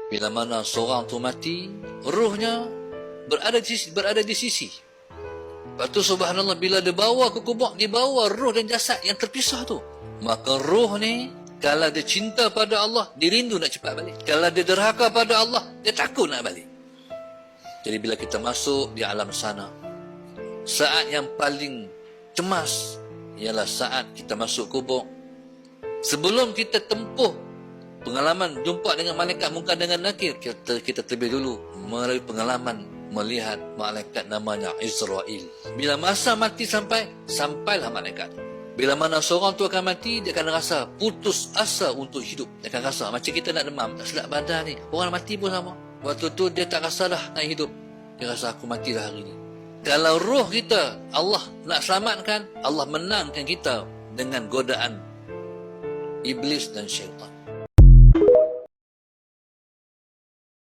Bila mana seorang tu mati, ruhnya berada di sisi. Lepas tu subhanallah, bila dibawa ke kubur, dibawa ruh dan jasad yang terpisah tu. Maka ruh ni, kalau dia cinta pada Allah, dia rindu nak cepat balik. Kalau dia derhaka pada Allah, dia takut nak balik. Jadi bila kita masuk di alam sana, saat yang paling cemas ialah saat kita masuk kubur. Sebelum kita tempuh pengalaman jumpa dengan malaikat Munkar dengan Nakir, kita terlebih dulu melalui pengalaman melihat malaikat namanya Israel. Bila masa mati sampailah malaikat. Bila mana seorang tu akan mati, dia akan rasa putus asa untuk hidup. Dia akan rasa macam kita nak demam, tak sedap badan ni. Orang mati pun sama. Waktu tu dia tak rasa dah nak hidup. Dia rasa aku mati dah hari ni. Kalau roh kita Allah nak selamatkan, Allah menangkan kita dengan godaan iblis dan syaitan.